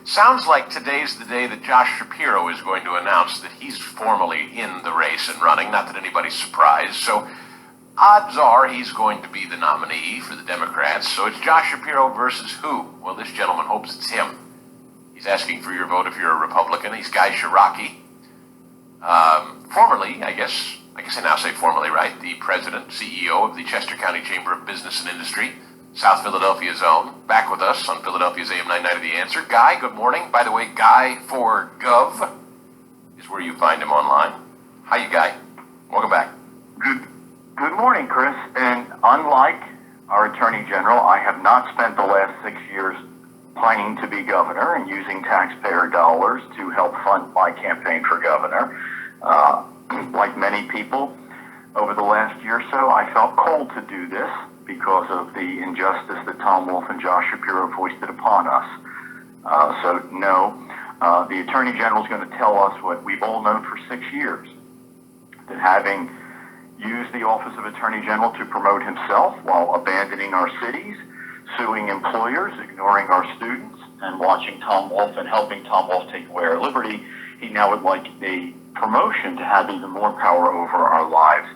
Sounds like today's the day that Josh Shapiro is going to announce that he's formally in the race and running, not that anybody's surprised. So odds are he's going to be the nominee for the Democrats. So it's Josh Shapiro versus who? Well, this gentleman hopes it's him. He's asking for your vote if you're a Republican. He's Guy Ciarrocchi. Formerly, I guess I now say formerly, right? The president, CEO of the Chester County Chamber of Business and Industry, South Philadelphia's own. Back with us on Philadelphia's AM990 The Answer. Guy, good morning. By the way, Guy for Gov is where you find him online. Hi, you Guy. Welcome back. Good morning, Chris. And unlike our Attorney General, I have not spent the last 6 years planning to be governor and using taxpayer dollars to help fund my campaign for governor. Like many people, over the last year or so, I felt called to do this because of the injustice that Tom Wolf and Josh Shapiro foisted upon us. So no, the Attorney General is going to tell us what we've all known for 6 years, that having used the office of Attorney General to promote himself while abandoning our cities, suing employers, ignoring our students, and watching Tom Wolf and helping Tom Wolf take away our liberty, he now would like a promotion to have even more power over our lives.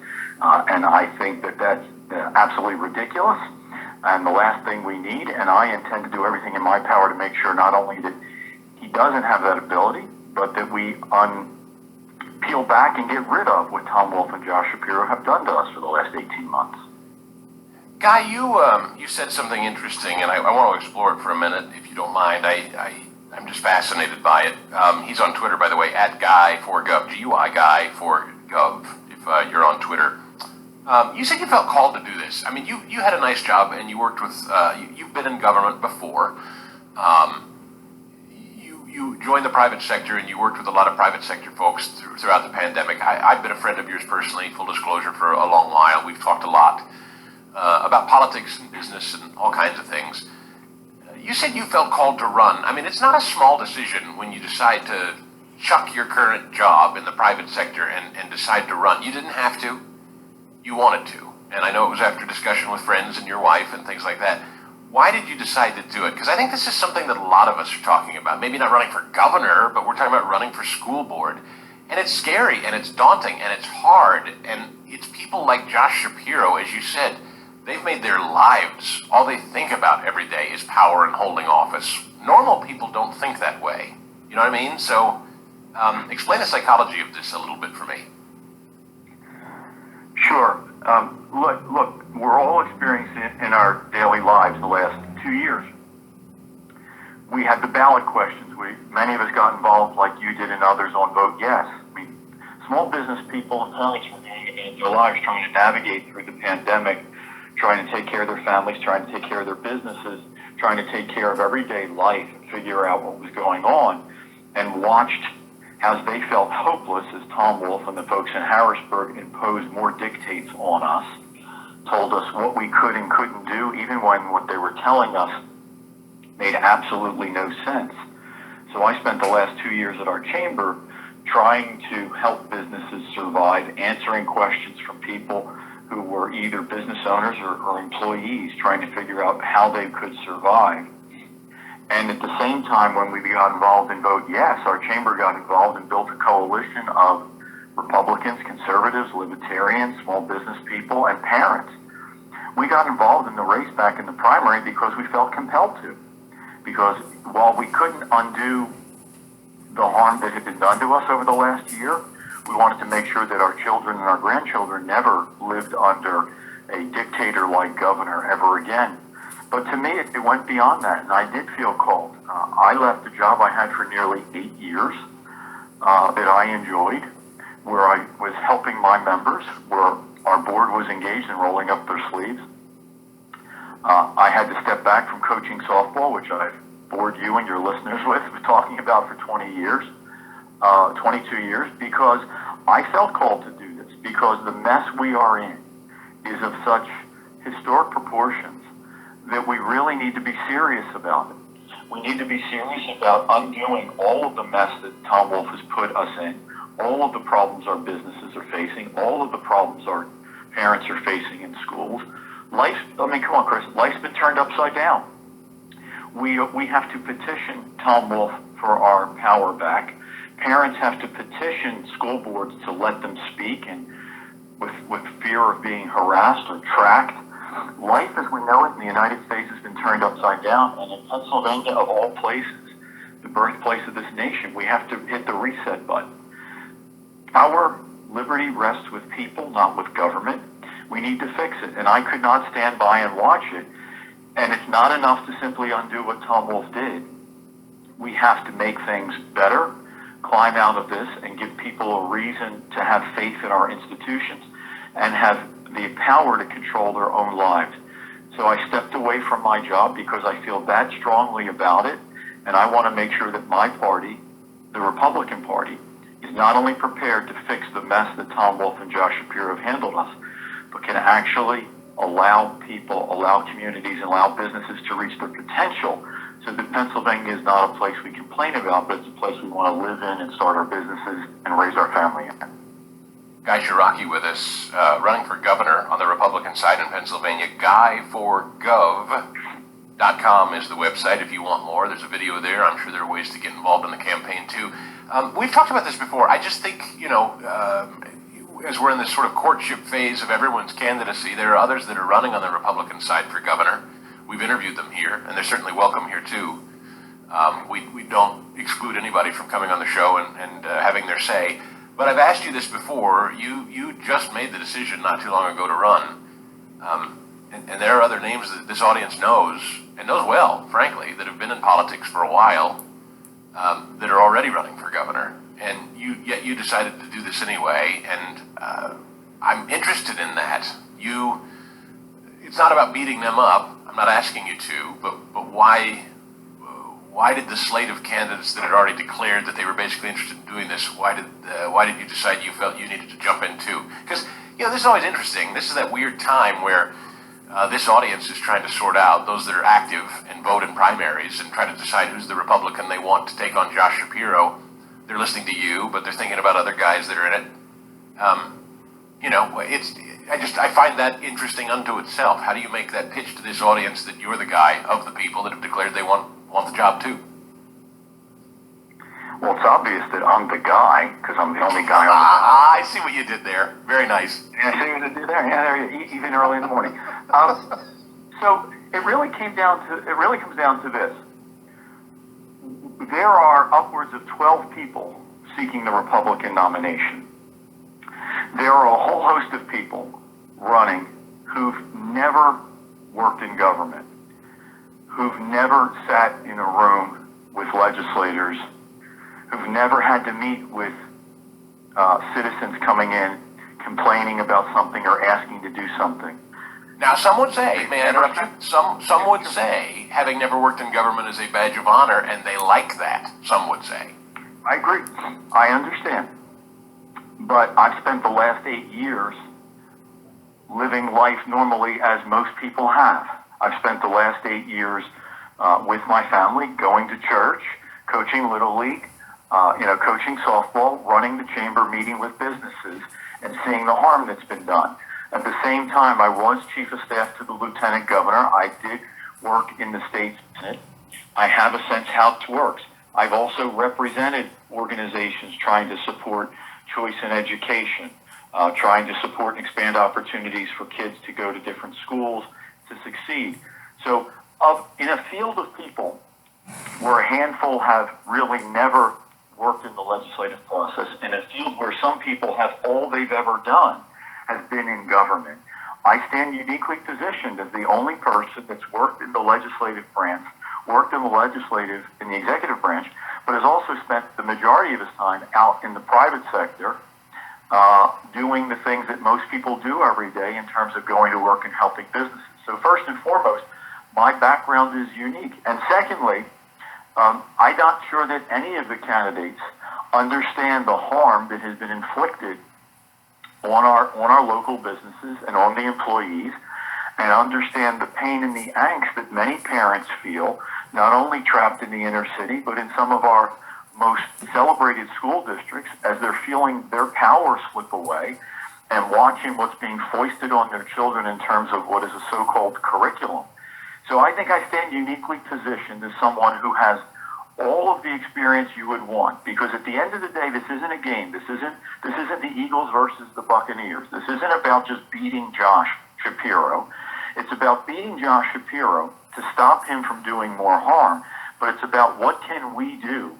And I think that that's absolutely ridiculous and the last thing we need, and I intend to do everything in my power to make sure not only that he doesn't have that ability, but that we peel back and get rid of what Tom Wolf and Josh Shapiro have done to us for the last 18 months. Guy, you said something interesting, and I want to explore it for a minute, if you don't mind. I'm just fascinated by it. He's on Twitter, by the way, at Guy4Gov, G-U-I Guy for Gov, if you're on Twitter. You said you felt called to do this. I mean, you had a nice job, and you worked with, you've been in government before. You joined the private sector, and you worked with a lot of private sector folks throughout the pandemic. I've been a friend of yours personally, full disclosure, for a long while. We've talked a lot about politics and business and all kinds of things. You said you felt called to run. I mean, it's not a small decision when you decide to chuck your current job in the private sector and decide to run. You didn't have to. You wanted to. And I know it was after discussion with friends and your wife and things like that. Why did you decide to do it? Because I think this is something that a lot of us are talking about. Maybe not running for governor, but we're talking about running for school board. And it's scary, and it's daunting, and it's hard. And it's people like Josh Shapiro, as you said. They've made their lives, all they think about every day is power and holding office. Normal people don't think that way. You know what I mean? So explain the psychology of this a little bit for me. Sure. Look, we're all experiencing it in our daily lives the last 2 years. We had the ballot questions. Many of us got involved, like you did and others, on Vote Yes. I mean, small business people and parents were in their lives trying to navigate through the pandemic, trying to take care of their families, trying to take care of their businesses, trying to take care of everyday life and figure out what was going on, and watched as they felt hopeless as Tom Wolf and the folks in Harrisburg imposed more dictates on us, told us what we could and couldn't do, even when what they were telling us made absolutely no sense. So I spent the last 2 years at our chamber trying to help businesses survive, answering questions from people who were either business owners or employees, trying to figure out how they could survive. And at the same time, when we got involved in Vote Yes, our chamber got involved and built a coalition of Republicans, conservatives, libertarians, small business people, and parents. We got involved in the race back in the primary because we felt compelled to. Because while we couldn't undo the harm that had been done to us over the last year, we wanted to make sure that our children and our grandchildren never lived under a dictator like governor ever again. But to me, it went beyond that, and I did feel called. I left a job I had for nearly 8 years that I enjoyed, where I was helping my members, where our board was engaged in rolling up their sleeves. I had to step back from coaching softball, which I've bored you and your listeners with talking about for 22 years, because I felt called to do this, because the mess we are in is of such historic proportions that we really need to be serious about it. We need to be serious about undoing all of the mess that Tom Wolf has put us in, all of the problems our businesses are facing, all of the problems our parents are facing in schools. Come on, Chris, life's been turned upside down. We have to petition Tom Wolf for our power back. Parents have to petition school boards to let them speak, and with fear of being harassed or tracked. Life as we know it in the United States has been turned upside down, and in Pennsylvania, of all places, the birthplace of this nation, we have to hit the reset button. Our liberty rests with people, not with government. We need to fix it, and I could not stand by and watch it. And it's not enough to simply undo what Tom Wolf did. We have to make things better, climb out of this, and give people a reason to have faith in our institutions and have the power to control their own lives. So I stepped away from my job because I feel that strongly about it, and I want to make sure that my party, the Republican Party, is not only prepared to fix the mess that Tom Wolf and Josh Shapiro have handled us, but can actually allow people, allow communities, and allow businesses to reach their potential, so that Pennsylvania is not a place we complain about, but it's a place we want to live in and start our businesses and raise our family in. Guy Ciarrocchi with us, running for governor on the Republican side in Pennsylvania. GuyForGov.com is the website if you want more. There's a video there. I'm sure there are ways to get involved in the campaign too. We've talked about this before. I just think, as we're in this sort of courtship phase of everyone's candidacy, there are others that are running on the Republican side for governor. We've interviewed them here, and they're certainly welcome here too. We don't exclude anybody from coming on the show and having their say. But I've asked you this before. You just made the decision not too long ago to run. And there are other names that this audience knows, and knows well, frankly, that have been in politics for a while, that are already running for governor. And yet you decided to do this anyway, and I'm interested in that. It's not about beating them up. I'm not asking you to, but why did the slate of candidates that had already declared that they were basically interested in doing this, why did you decide you felt you needed to jump in too? Because, this is always interesting. This is that weird time where this audience is trying to sort out those that are active and vote in primaries and try to decide who's the Republican they want to take on Josh Shapiro. They're listening to you, but they're thinking about other guys that are in it. I find that interesting unto itself. How do you make that pitch to this audience that you're the guy of the people that have declared they want the job too? Well, it's obvious that I'm the guy, because I'm the only guy on the I see what you did there. Very nice. Yeah, see what I did there? Yeah, there you go. Even early in the morning. So it really comes down to this. There are upwards of 12 people seeking the Republican nomination. There are a whole host of people running who've never worked in government, who've never sat in a room with legislators, who've never had to meet with citizens coming in complaining about something or asking to do something. Now, some would say, may I interrupt you? Some would say having never worked in government is a badge of honor, and they like that, some would say. I agree. I understand. But I've spent the last 8 years living life normally as most people have. I've spent the last 8 years with my family, going to church, coaching Little League, coaching softball, running the chamber, meeting with businesses, and seeing the harm that's been done. At the same time, I was chief of staff to the lieutenant governor. I did work in the state senate. I have a sense how it works. I've also represented organizations trying to support choice in education, trying to support and expand opportunities for kids to go to different schools to succeed. So in a field of people where a handful have really never worked in the legislative process, in a field where some people have all they've ever done has been in government, I stand uniquely positioned as the only person that's worked in the legislative branch, worked in the executive branch, but has also spent the majority of his time out in the private sector doing the things that most people do every day in terms of going to work and helping businesses. So first and foremost, my background is unique. And secondly, I'm not sure that any of the candidates understand the harm that has been inflicted on our local businesses and on the employees, and understand the pain and the angst that many parents feel, not only trapped in the inner city, but in some of our most celebrated school districts, as they're feeling their power slip away and watching what's being foisted on their children in terms of what is a so-called curriculum. So I think I stand uniquely positioned as someone who has all of the experience you would want. Because at the end of the day, this isn't a game. This isn't the Eagles versus the Buccaneers. This isn't about just beating Josh Shapiro. It's about beating Josh Shapiro to stop him from doing more harm. But it's about what can we do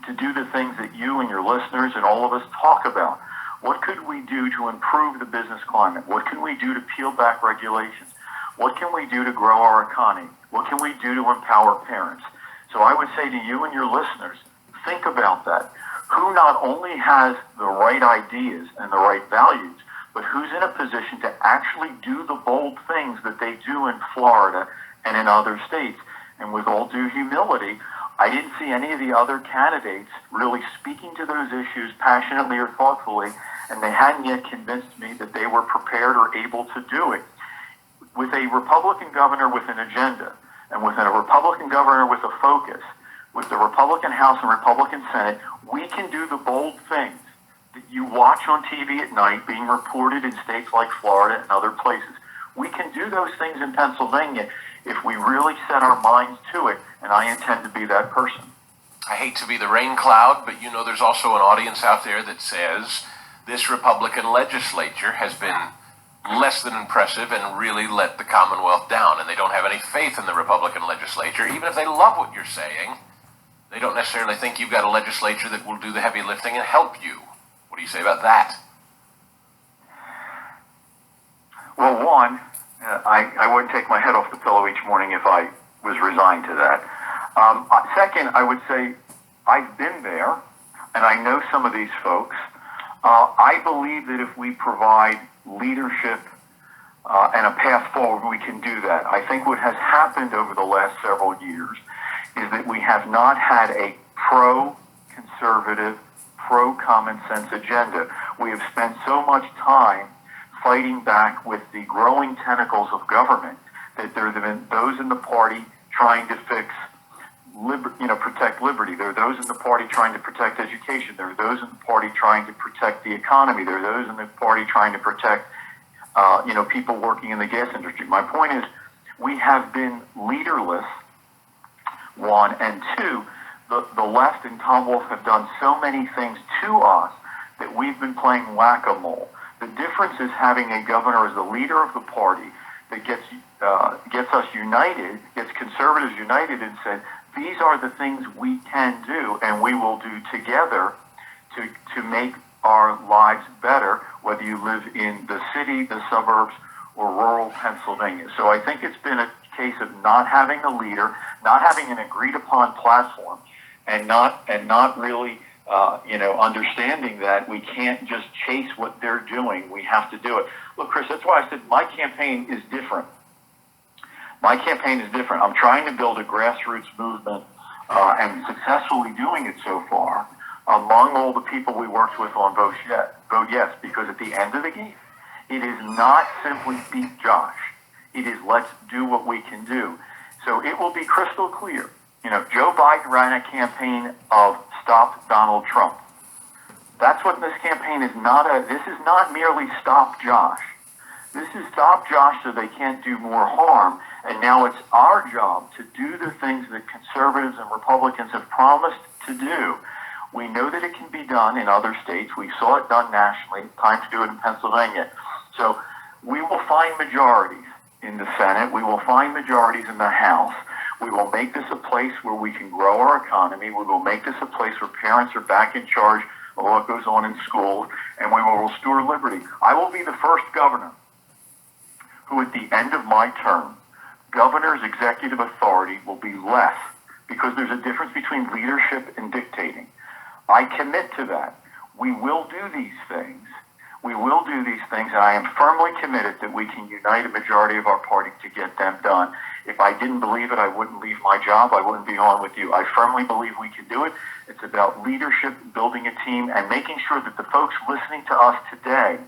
to do the things that you and your listeners and all of us talk about. What could we do to improve the business climate? What can we do to peel back regulations? What can we do to grow our economy? What can we do to empower parents? So I would say to you and your listeners, think about that. Who not only has the right ideas and the right values, but who's in a position to actually do the bold things that they do in Florida and in other states. And with all due humility, I didn't see any of the other candidates really speaking to those issues passionately or thoughtfully, and they hadn't yet convinced me that they were prepared or able to do it. With a Republican governor with an agenda, and with a Republican governor with a focus, with the Republican House and Republican Senate, we can do the bold things that you watch on TV at night being reported in states like Florida and other places. We can do those things in Pennsylvania if we really set our minds to it, and I intend to be that person. I hate to be the rain cloud, but you know there's also an audience out there that says this Republican legislature has been less than impressive and really let the Commonwealth down, and they don't have any faith in the Republican legislature. Even if they love what you're saying, they don't necessarily think you've got a legislature that will do the heavy lifting and help you. What do you say about that? Well, one, I wouldn't take my head off the pillow each morning if I was resigned to that. Second, I would say I've been there, and I know some of these folks. I believe that if we provide leadership and a path forward, we can do that. I think what has happened over the last several years is that we have not had a pro-conservative, pro-common sense agenda. We have spent so much time fighting back with the growing tentacles of government that there have been those in the party trying to protect liberty. There are those in the party trying to protect education. There are those in the party trying to protect the economy. There are those in the party trying to protect, people working in the gas industry. My point is, we have been leaderless, one, and two, the left and Tom Wolf have done so many things to us that we've been playing whack-a-mole. The difference is having a governor as the leader of the party that gets us united, gets conservatives united and said, these are the things we can do and we will do together to make our lives better, whether you live in the city, the suburbs, or rural Pennsylvania. So I think it's been a case of not having a leader, not having an agreed-upon platform, and not really understanding that we can't just chase what they're doing. We have to do it. Look, Chris, that's why I said my campaign is different. My campaign is different. I'm trying to build a grassroots movement and successfully doing it so far among all the people we worked with on Vote Yes, because at the end of the game, it is not simply beat Josh. It is let's do what we can do. So it will be crystal clear. Joe Biden ran a campaign of stop Donald Trump. That's what this campaign is not. This is not merely stop Josh. This is stop Josh so they can't do more harm. And now it's our job to do the things that conservatives and Republicans have promised to do. We know that it can be done in other states. We saw it done nationally. Time to do it in Pennsylvania. So we will find majorities in the Senate. We will find majorities in the House. We will make this a place where we can grow our economy. We will make this a place where parents are back in charge of what goes on in schools, and we will restore liberty. I will be the first governor who, at the end of my term, governor's executive authority will be less, because there's a difference between leadership and dictating. I commit to that. We will do these things. We will do these things, and I am firmly committed that we can unite a majority of our party to get them done. If I didn't believe it, I wouldn't leave my job. I wouldn't be on with you. I firmly believe we can do it. It's about leadership, building a team, and making sure that the folks listening to us today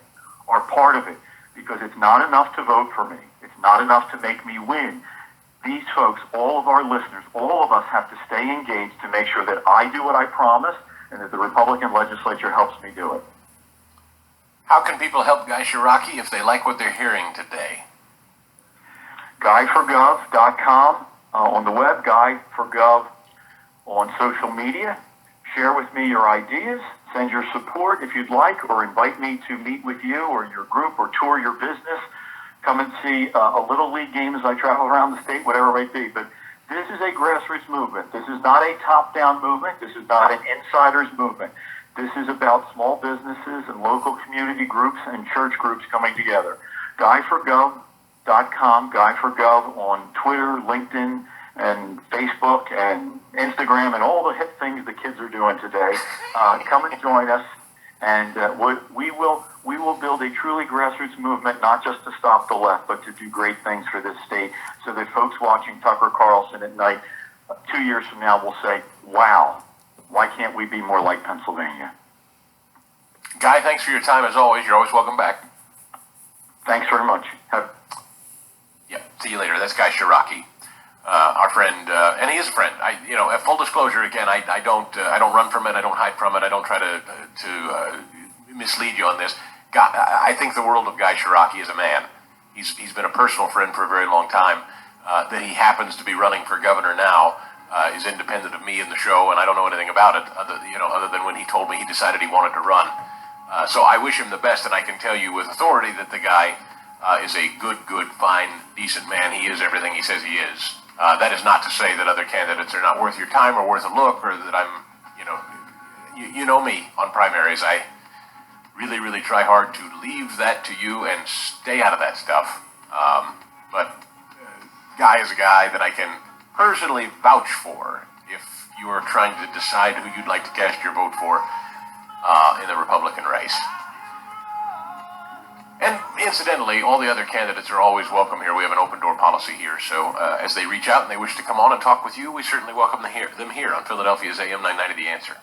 are part of it, because it's not enough to vote for me. It's not enough to make me win. These folks, all of our listeners, all of us have to stay engaged to make sure that I do what I promised and that the Republican legislature helps me do it. How can people help Guy Ciarrocchi if they like what they're hearing today? GuyForGov.com on the web, GuyForGov on social media. Share with me your ideas. Send your support if you'd like, or invite me to meet with you or your group or tour your business. Come and see a Little League game as I travel around the state, whatever it may be. But this is a grassroots movement. This is not a top-down movement. This is not an insiders movement. This is about small businesses and local community groups and church groups coming together. GuyForGov.com, Guy4Gov on Twitter, LinkedIn, and Facebook and Instagram and all the hip things the kids are doing today. Come and join us, and we will build a truly grassroots movement, not just to stop the left, but to do great things for this state, so that folks watching Tucker Carlson at night 2 years from now will say, wow, why can't we be more like Pennsylvania? Guy, thanks for your time as always. You're always welcome back. Thanks very much. See you later. That's Guy Ciarrocchi. Our friend, and he is a friend. Full disclosure again, I don't run from it. I don't hide from it. I don't try to mislead you on this. I think the world of Guy Ciarrocchi as a man. He's been a personal friend for a very long time. That he happens to be running for governor now is independent of me and the show, and I don't know anything about it other than when he told me he decided he wanted to run. So I wish him the best, and I can tell you with authority that the guy is a good, fine, decent man. He is everything he says he is. That is not to say that other candidates are not worth your time or worth a look, or that I'm, you know me on primaries. I really try hard to leave that to you and stay out of that stuff. But Guy is a guy that I can personally vouch for if you are trying to decide who you'd like to cast your vote for in the Republican race. And incidentally, all the other candidates are always welcome here. We have an open door policy here. So as they reach out and they wish to come on and talk with you, we certainly welcome them here on Philadelphia's AM990 The Answer.